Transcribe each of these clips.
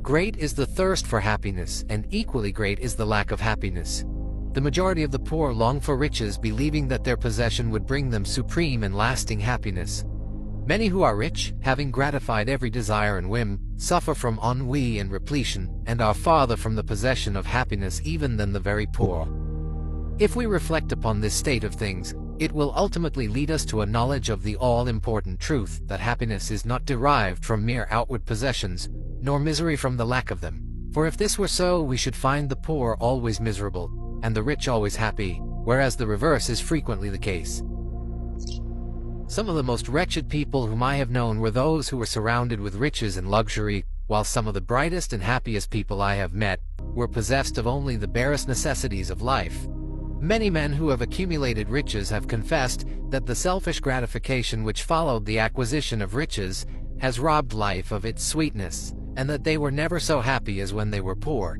Great is the thirst for happiness, and equally great is the lack of happiness. The majority of the poor long for riches, believing that their possession would bring them supreme and lasting happiness. Many who are rich, having gratified every desire and whim, suffer from ennui and repletion, and are farther from the possession of happiness even than the very poor. If we reflect upon this state of things, it will ultimately lead us to a knowledge of the all-important truth that happiness is not derived from mere outward possessions, nor misery from the lack of them. For if this were so, we should find the poor always miserable, and the rich always happy, whereas the reverse is frequently the case. Some of the most wretched people whom I have known were those who were surrounded with riches and luxury, while some of the brightest and happiest people I have met were possessed of only the barest necessities of life. Many men who have accumulated riches have confessed that the selfish gratification which followed the acquisition of riches has robbed life of its sweetness, and that they were never so happy as when they were poor.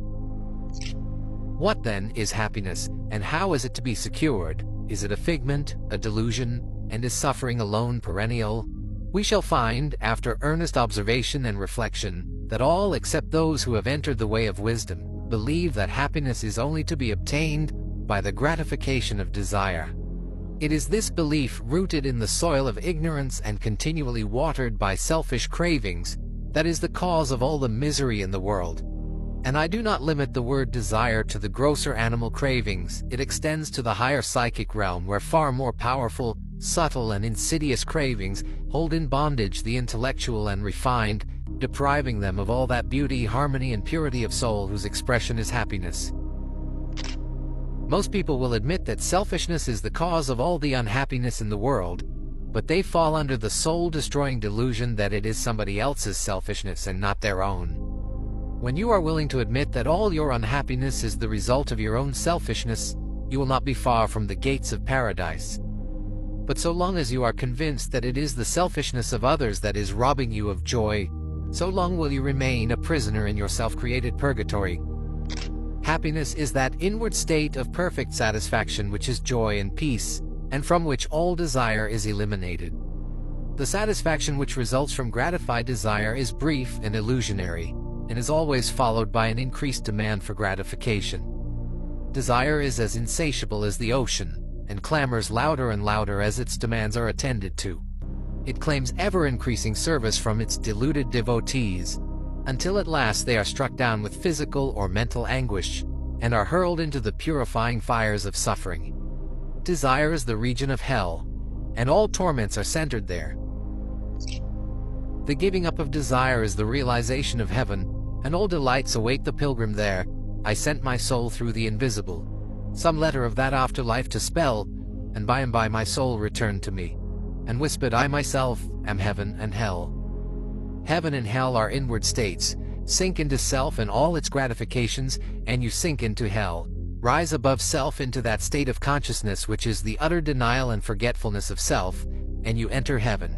What then is happiness, and how is it to be secured? Is it a figment, a delusion, and is suffering alone perennial? We shall find, after earnest observation and reflection, that all except those who have entered the way of wisdom believe that happiness is only to be obtained by the gratification of desire. It is this belief, rooted in the soil of ignorance and continually watered by selfish cravings, that is the cause of all the misery in the world. And I do not limit the word desire to the grosser animal cravings. It extends to the higher psychic realm, where far more powerful, subtle and insidious cravings hold in bondage the intellectual and refined, depriving them of all that beauty, harmony and purity of soul whose expression is happiness. Most people will admit that selfishness is the cause of all the unhappiness in the world, but they fall under the soul-destroying delusion that it is somebody else's selfishness and not their own. When you are willing to admit that all your unhappiness is the result of your own selfishness, you will not be far from the gates of paradise. But so long as you are convinced that it is the selfishness of others that is robbing you of joy, so long will you remain a prisoner in your self-created purgatory. Happiness is that inward state of perfect satisfaction which is joy and peace, and from which all desire is eliminated. The satisfaction which results from gratified desire is brief and illusionary, and is always followed by an increased demand for gratification. Desire is as insatiable as the ocean, and clamors louder and louder as its demands are attended to. It claims ever-increasing service from its deluded devotees, until at last they are struck down with physical or mental anguish, and are hurled into the purifying fires of suffering. Desire is the region of hell, and all torments are centered there. The giving up of desire is the realization of heaven, and all delights await the pilgrim there. I sent my soul through the invisible, some letter of that afterlife to spell, and by and by my soul returned to me, and whispered, I myself am heaven and hell. Heaven and hell are inward states. Sink into self and all its gratifications, and you sink into hell. Rise above self into that state of consciousness which is the utter denial and forgetfulness of self, and you enter heaven.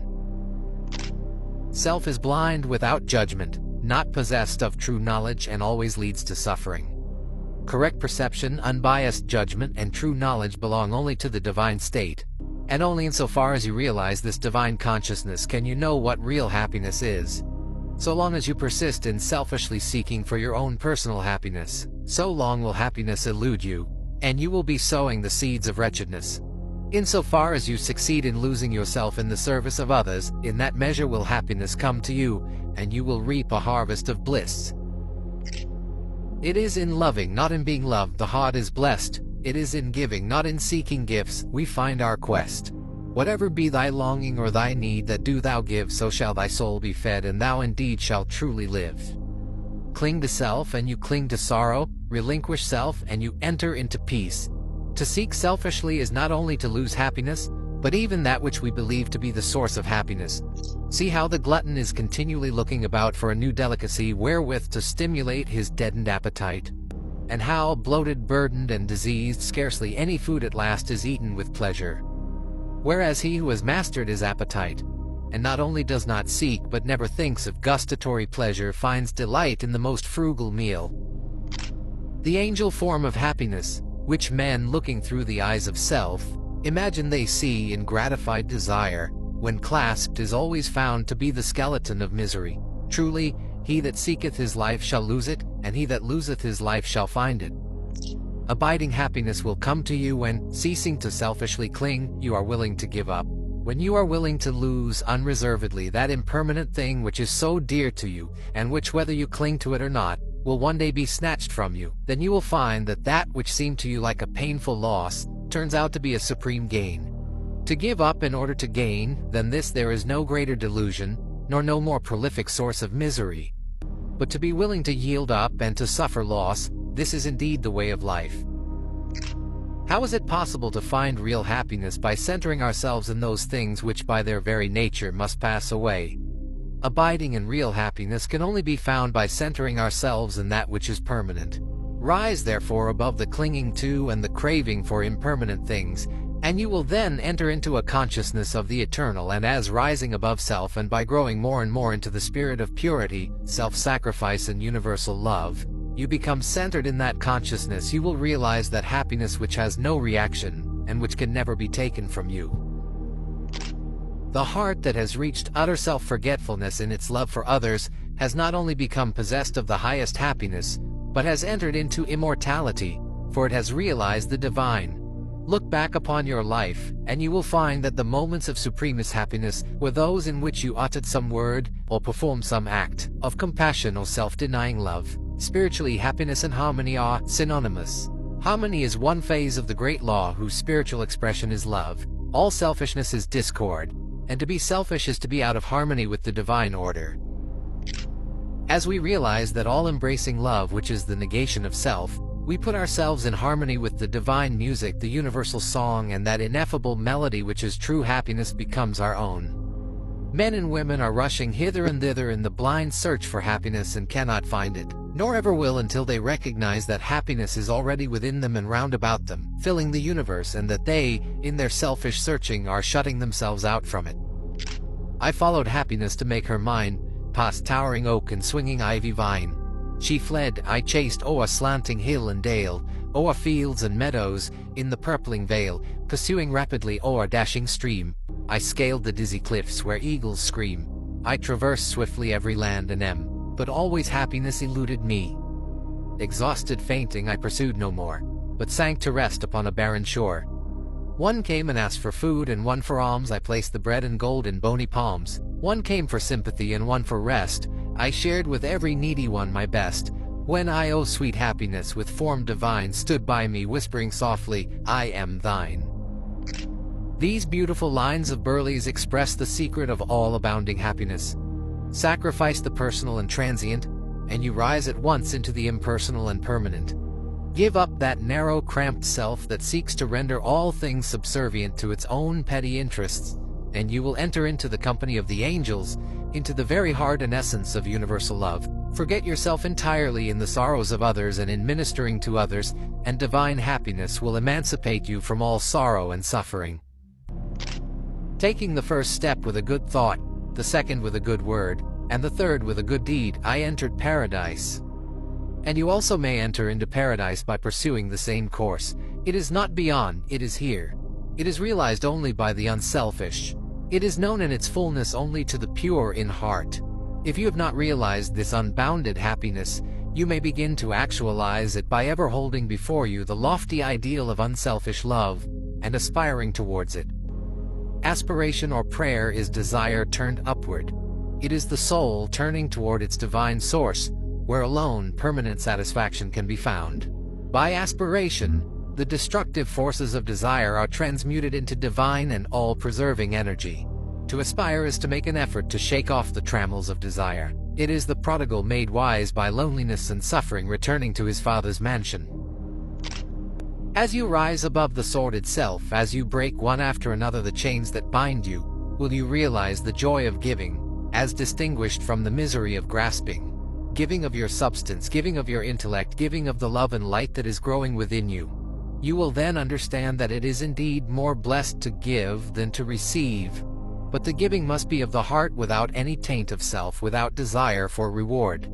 Self is blind without judgment, not possessed of true knowledge, and always leads to suffering. Correct perception, unbiased judgment, and true knowledge belong only to the divine state, and only insofar as you realize this divine consciousness can you know what real happiness is. So long as you persist in selfishly seeking for your own personal happiness, so long will happiness elude you, and you will be sowing the seeds of wretchedness. Insofar as you succeed in losing yourself in the service of others, in that measure will happiness come to you, and you will reap a harvest of bliss. It is in loving, not in being loved, the heart is blessed. It is in giving, not in seeking gifts, we find our quest. Whatever be thy longing or thy need, that do thou give, so shall thy soul be fed, and thou indeed shalt truly live. Cling to self, and you cling to sorrow. Relinquish self, and you enter into peace. To seek selfishly is not only to lose happiness, but even that which we believe to be the source of happiness. See how the glutton is continually looking about for a new delicacy wherewith to stimulate his deadened appetite. And how, bloated, burdened, and diseased, scarcely any food at last is eaten with pleasure. Whereas he who has mastered his appetite, and not only does not seek but never thinks of gustatory pleasure, finds delight in the most frugal meal. The angel form of happiness, which men, looking through the eyes of self, imagine they see in gratified desire, when clasped, is always found to be the skeleton of misery. Truly, He that seeketh his life shall lose it, and he that loseth his life shall find it. Abiding happiness will come to you when, ceasing to selfishly cling, you are willing to give up. When you are willing to lose unreservedly that impermanent thing which is so dear to you, and which, whether you cling to it or not, will one day be snatched from you, then you will find that that which seemed to you like a painful loss turns out to be a supreme gain. To give up in order to gain than this there is no greater delusion, nor no more prolific source of misery. But to be willing to yield up and to suffer loss, this is indeed the way of life. How is it possible to find real happiness by centering ourselves in those things which by their very nature must pass away? Abiding in real happiness can only be found by centering ourselves in that which is permanent. Rise therefore above the clinging to and the craving for impermanent things, and you will then enter into a consciousness of the eternal, and as rising above self and by growing more and more into the spirit of purity, self-sacrifice and universal love, you become centered in that consciousness, you will realize that happiness which has no reaction, and which can never be taken from you. The heart that has reached utter self-forgetfulness in its love for others has not only become possessed of the highest happiness, but has entered into immortality, for it has realized the divine. Look back upon your life, and you will find that the moments of supremest happiness were those in which you uttered some word, or performed some act, of compassion or self-denying love. Spiritually, happiness and harmony are synonymous. Harmony is one phase of the great law whose spiritual expression is love. All selfishness is discord, and to be selfish is to be out of harmony with the divine order. As we realize that all-embracing love, which is the negation of self, we put ourselves in harmony with the divine music, the universal song, and that ineffable melody which is true happiness becomes our own. Men and women are rushing hither and thither in the blind search for happiness and cannot find it, nor ever will until they recognize that happiness is already within them and round about them, filling the universe, and that they, in their selfish searching, are shutting themselves out from it. I followed happiness to make her mine, past towering oak and swinging ivy vine. She fled, I chased o'er slanting hill and dale, o'er fields and meadows, in the purpling vale, pursuing rapidly o'er dashing stream. I scaled the dizzy cliffs where eagles scream. I traversed swiftly every land and but always happiness eluded me. Exhausted, fainting, I pursued no more, but sank to rest upon a barren shore. One came and asked for food, and one for alms. I placed the bread and gold in bony palms. One came for sympathy and one for rest. I shared with every needy one my best. When I, oh sweet happiness, with form divine, stood by me, whispering softly, I am thine. These beautiful lines of Burleigh's express the secret of all abounding happiness. Sacrifice the personal and transient, and you rise at once into the impersonal and permanent. Give up that narrow, cramped self that seeks to render all things subservient to its own petty interests, and you will enter into the company of the angels, into the very heart and essence of universal love. Forget yourself entirely in the sorrows of others and in ministering to others, and divine happiness will emancipate you from all sorrow and suffering. Taking the first step with a good thought, the second with a good word, and the third with a good deed, I entered paradise. And you also may enter into paradise by pursuing the same course. It is not beyond, it is here. It is realized only by the unselfish. It is known in its fullness only to the pure in heart. If you have not realized this unbounded happiness, you may begin to actualize it by ever holding before you the lofty ideal of unselfish love, and aspiring towards it. Aspiration or prayer is desire turned upward. It is the soul turning toward its divine source, where alone permanent satisfaction can be found. By aspiration, the destructive forces of desire are transmuted into divine and all-preserving energy. To aspire is to make an effort to shake off the trammels of desire. It is the prodigal made wise by loneliness and suffering returning to his father's mansion. As you rise above the sordid self, as you break one after another the chains that bind you, will you realize the joy of giving, as distinguished from the misery of grasping. Giving of your substance, giving of your intellect, giving of the love and light that is growing within you. You will then understand that it is indeed more blessed to give than to receive. But the giving must be of the heart, without any taint of self, without desire for reward.